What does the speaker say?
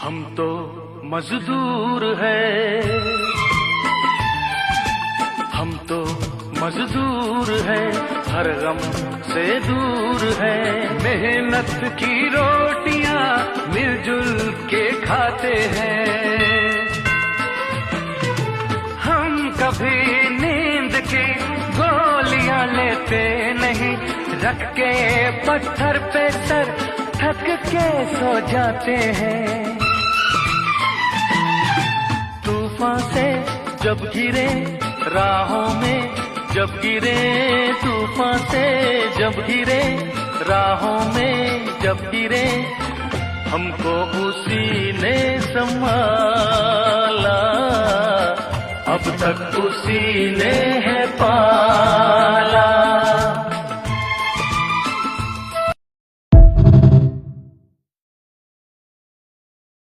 हम तो मजदूर हैं, हम तो मजदूर हैं, हर गम से दूर हैं। मेहनत की रोटियां मिलजुल के खाते हैं। हम कभी नींद की गोलियां लेते नहीं, रख के पत्थर पे सर थक के सो जाते हैं। तूफान से जब गिरे राहों में, जब गिरे तूफान से जब गिरे राहों में, जब गिरे हमको उसी ने संभाला, अब तक उसी ने है पाला।